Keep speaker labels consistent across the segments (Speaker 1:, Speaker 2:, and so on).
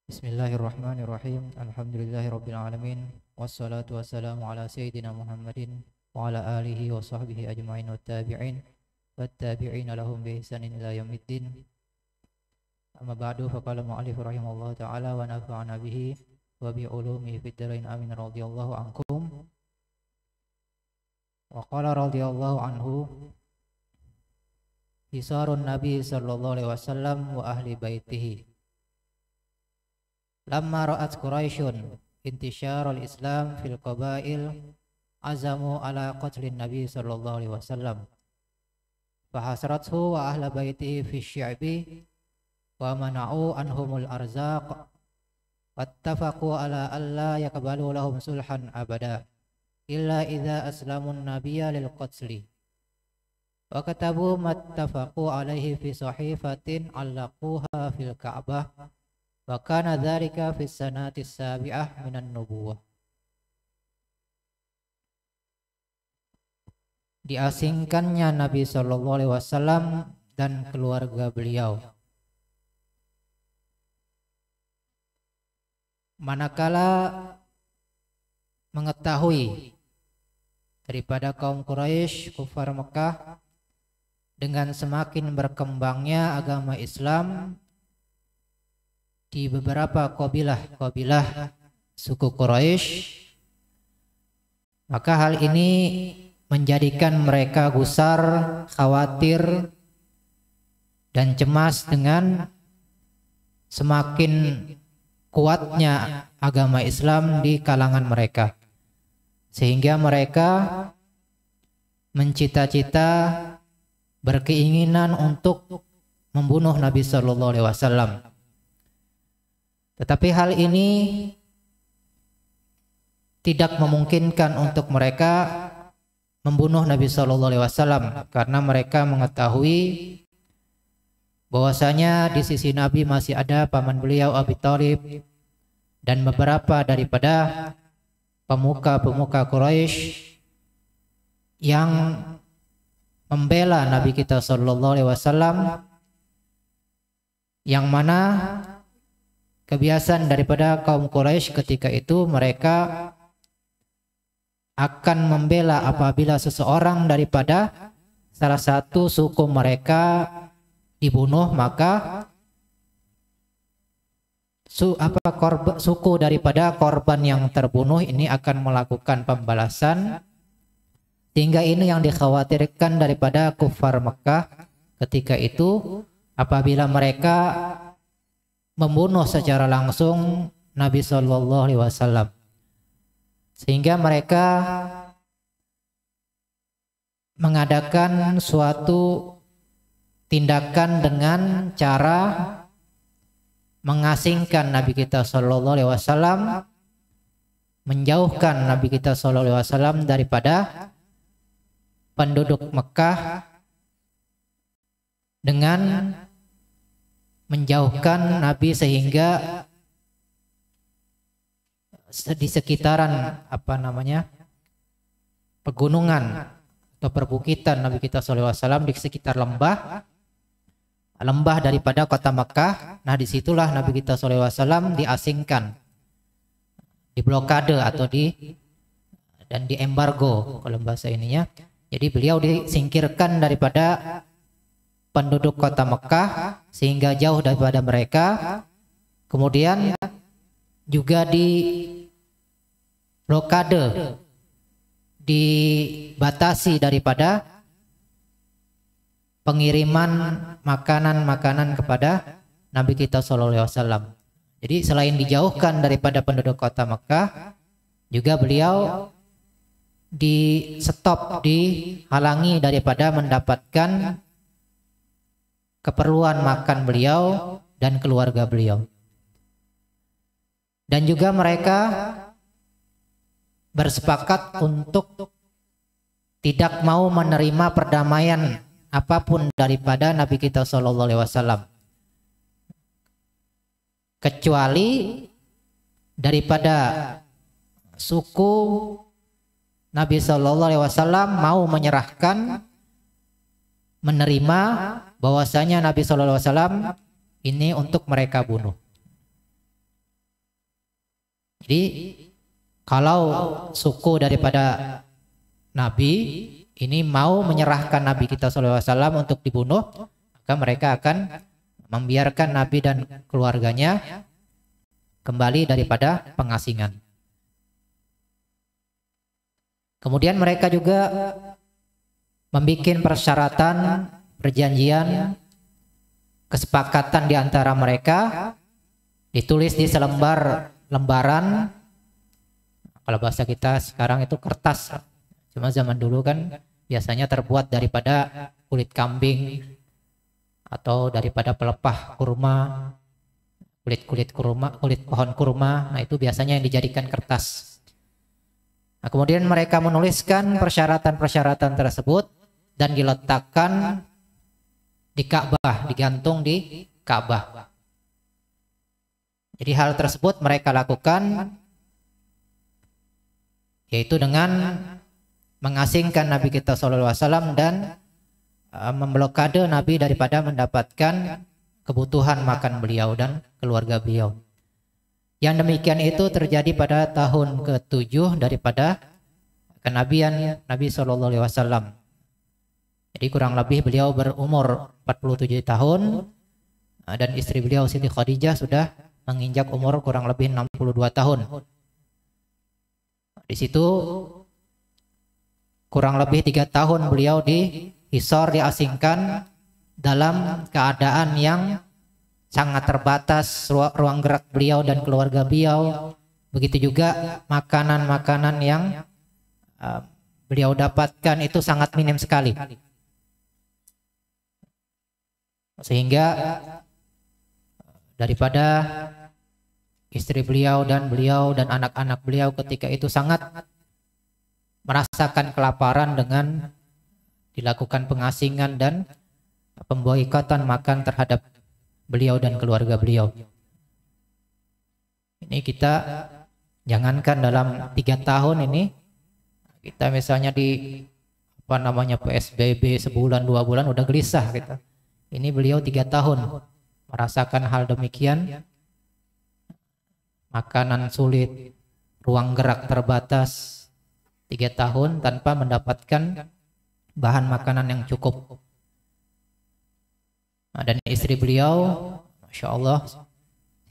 Speaker 1: Bismillahirrahmanirrahim. Alhamdulillahirabbil alamin. Wassalatu wassalamu ala sayyidina Muhammadin wa ala alihi wa sahbihi ajmain wattabi'in wattabi'ina lahum bi ihsanin ila yaumiddin. Amma ba'du, faqala mu'allif rahimahullah ta'ala wa nafa'ana bihi wa bi ulumi fid dharain amin radhiyallahu ankum. Wa qala radhiyallahu anhu hisarun nabi sallallahu alaihi wasallam wa ahli baitihi. Lamma ra'at Quraisyun intisyarul Islam fil qabail azamu ala qatlin Nabi sallallahu alaihi wasallam fahasrathu wa ahla baitihi fi syi'bi wa mana'u anhumul arzaq wattafaqu ala alla yaqbalu lahum sulhan abada illa idza aslamun nabiyya lil qatli wa katabu mattafaqu alaihi fi sahifatin allaquha fil ka'bah wa kana dzalika fi sanati sabi'ah minan nubuwah. Diasingkannya Nabi sallallahu alaihi wasallam dan keluarga beliau manakala mengetahui daripada kaum Quraisy kufar Mekah dengan semakin berkembangnya agama Islam di beberapa kabilah suku Quraisy, maka hal ini menjadikan mereka gusar, khawatir, dan cemas dengan semakin kuatnya agama Islam di kalangan mereka, sehingga mereka mencita-cita berkeinginan untuk membunuh Nabi Sallallahu Alaihi Wasallam. Tetapi hal ini tidak memungkinkan untuk mereka membunuh Nabi Sallallahu Alaihi Wasallam karena mereka mengetahui bahwasanya di sisi Nabi masih ada paman beliau Abi Thalib dan beberapa daripada pemuka-pemuka Quraisy yang membela Nabi kita Sallallahu Alaihi Wasallam, yang mana kebiasaan daripada kaum Quraisy ketika itu mereka akan membela apabila seseorang daripada salah satu suku mereka dibunuh, maka suku daripada korban yang terbunuh ini akan melakukan pembalasan, sehingga ini yang dikhawatirkan daripada kufar Mekah ketika itu apabila mereka membunuh secara langsung Nabi Sallallahu Alaihi Wasallam, sehingga mereka mengadakan suatu tindakan dengan cara mengasingkan Nabi kita Sallallahu Alaihi Wasallam, menjauhkan Nabi kita Sallallahu Alaihi Wasallam daripada penduduk Mekah dengan menjauhkan Nabi sehingga di sekitaran pegunungan atau perbukitan Nabi kita SAW di sekitar lembah daripada kota Mekah. Nah, disitulah Nabi kita SAW diasingkan, diblokade atau diembargo kalau bahasa ininya. Jadi beliau disingkirkan daripada penduduk kota Mekah sehingga jauh daripada mereka, kemudian juga di blokade, dibatasi daripada pengiriman makanan-makanan kepada Nabi kita Sallallahu Alaihi Wasallam. Jadi selain dijauhkan daripada penduduk kota Mekah, juga beliau di stop, dihalangi daripada mendapatkan keperluan makan beliau dan keluarga beliau. Dan juga mereka bersepakat untuk tidak mau menerima perdamaian apapun daripada Nabi kita Sallallahu Alaihi Wasallam, kecuali daripada suku Nabi Sallallahu Alaihi Wasallam mau menyerahkan, menerima bahwasanya Nabi Sallallahu Alaihi Wasallam ini untuk mereka bunuh. Jadi kalau suku daripada Nabi ini mau menyerahkan Nabi kita SAW untuk dibunuh, maka mereka akan membiarkan Nabi dan keluarganya kembali daripada pengasingan. Kemudian mereka juga membuat persyaratan, perjanjian, kesepakatan di antara mereka, ditulis di lembaran. Kalau bahasa kita sekarang itu kertas. Cuma zaman dulu kan biasanya terbuat daripada kulit kambing atau daripada pelepah kurma, kulit pohon kurma. Nah, itu biasanya yang dijadikan kertas. Nah, kemudian mereka menuliskan persyaratan-persyaratan tersebut dan diletakkan di Ka'bah, digantung di Ka'bah. Jadi hal tersebut mereka lakukan yaitu dengan mengasingkan Nabi kita SAW dan memblokade Nabi daripada mendapatkan kebutuhan makan beliau dan keluarga beliau. Yang demikian itu terjadi pada tahun ke-7 daripada kenabian Nabi SAW. Jadi kurang lebih beliau berumur 47 tahun dan istri beliau Siti Khadijah sudah menginjak umur kurang lebih 62 tahun. Di situ kurang lebih 3 tahun beliau diasingkan dalam keadaan yang sangat terbatas ruang gerak beliau dan keluarga beliau. Begitu juga makanan-makanan yang beliau dapatkan itu sangat minim sekali. Sehingga daripada istri beliau dan anak-anak beliau ketika itu sangat merasakan kelaparan dengan dilakukan pengasingan dan pemboikotan makan terhadap beliau dan keluarga beliau. Ini kita jangankan dalam 3 tahun ini, kita misalnya di PSBB sebulan 2 bulan udah gelisah kita. Ini beliau 3 tahun merasakan hal demikian, makanan sulit, ruang gerak terbatas, 3 tahun tanpa mendapatkan bahan makanan yang cukup. Nah, dan istri beliau, Masya Allah,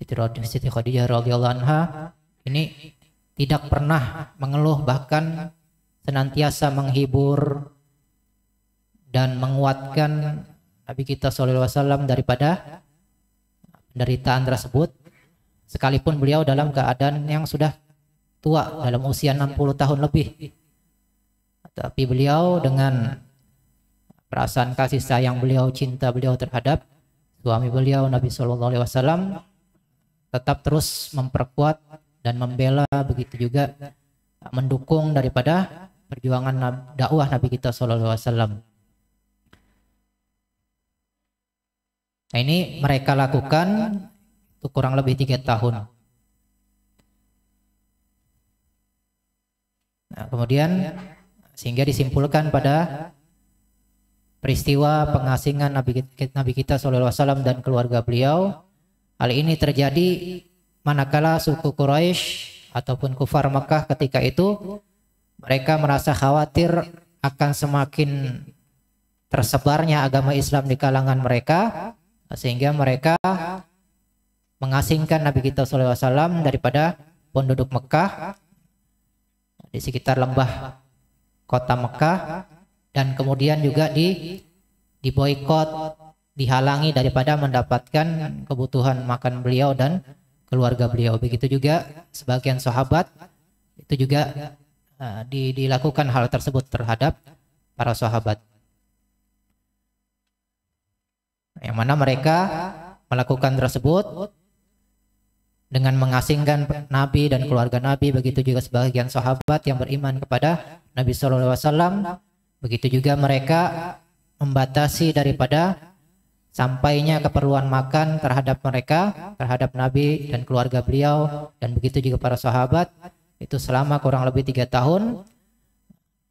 Speaker 1: Siti Khadijah radhiyallahu anha, ini tidak pernah mengeluh, bahkan senantiasa menghibur dan menguatkan Nabi kita SAW daripada penderitaan tersebut, sekalipun beliau dalam keadaan yang sudah tua, dalam usia 60 tahun lebih. Tapi beliau dengan perasaan kasih sayang beliau, cinta beliau terhadap suami beliau Nabi SAW, tetap terus memperkuat dan membela, begitu juga mendukung daripada perjuangan dakwah Nabi kita SAW. Nah, ini mereka lakukan itu kurang lebih 3 tahun. Nah, kemudian sehingga disimpulkan pada peristiwa pengasingan Nabi kita SAW dan keluarga beliau. Hal ini terjadi manakala suku Quraisy ataupun kufar Mekah ketika itu mereka merasa khawatir akan semakin tersebarnya agama Islam di kalangan mereka, sehingga mereka mengasingkan Nabi kita SAW daripada penduduk Mekah di sekitar lembah kota Mekah, dan kemudian juga diboikot, dihalangi daripada mendapatkan kebutuhan makan beliau dan keluarga beliau. Begitu juga sebagian sahabat itu juga dilakukan hal tersebut terhadap para sahabat, yang mana mereka melakukan tersebut dengan mengasingkan Nabi dan keluarga Nabi. Begitu juga sebagian sahabat yang beriman kepada Nabi SAW. Begitu juga mereka membatasi daripada sampainya keperluan makan terhadap mereka, terhadap Nabi dan keluarga beliau, dan begitu juga para sahabat. Itu selama kurang lebih 3 tahun.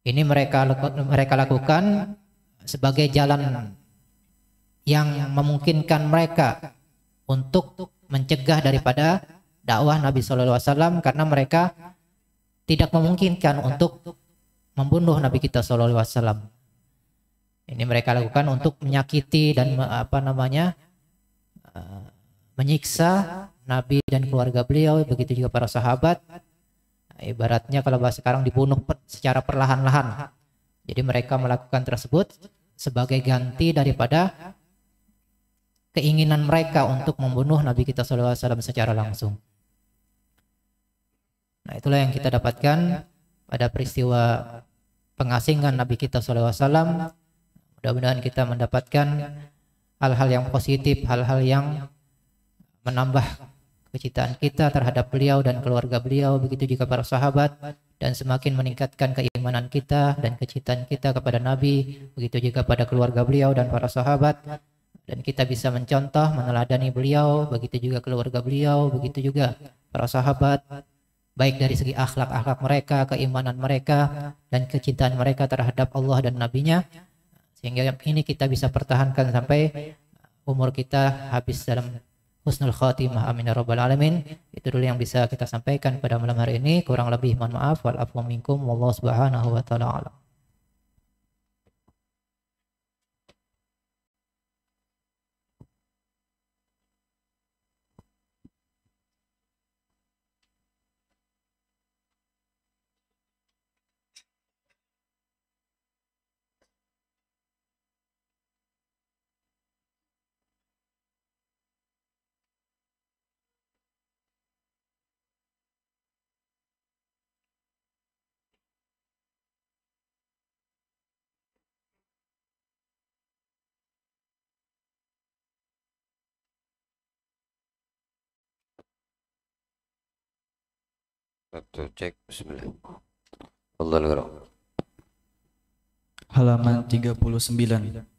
Speaker 1: Ini mereka lakukan sebagai jalan yang memungkinkan mereka untuk mencegah daripada dakwah Nabi SAW karena mereka tidak memungkinkan untuk membunuh Nabi kita SAW. Ini mereka lakukan untuk menyakiti dan menyiksa Nabi dan keluarga beliau, begitu juga para sahabat. Ibaratnya kalau bahasa sekarang dibunuh secara perlahan-lahan. Jadi mereka melakukan tersebut sebagai ganti daripada keinginan mereka untuk membunuh Nabi kita SAW secara langsung. Nah, itulah yang kita dapatkan pada peristiwa pengasingan Nabi kita SAW. Mudah-mudahan kita mendapatkan hal-hal yang positif, hal-hal yang menambah kecintaan kita terhadap beliau dan keluarga beliau, begitu juga para sahabat, dan semakin meningkatkan keimanan kita dan kecintaan kita kepada Nabi, begitu juga pada keluarga beliau dan para sahabat, dan kita bisa mencontoh, meneladani beliau, begitu juga keluarga beliau, begitu juga para sahabat, baik dari segi akhlak-akhlak mereka, keimanan mereka, dan kecintaan mereka terhadap Allah dan Nabi-Nya, sehingga ini kita bisa pertahankan sampai umur kita habis dalam husnul khatimah, amin ya rabbal alamin. Itu dulu yang bisa kita sampaikan pada malam hari ini. Kurang lebih mohon maaf, wal afwa minkum, wallahu subhanahu wa ta'ala alam.
Speaker 2: Satu cek, bismillah. Allah.
Speaker 3: Halaman 39.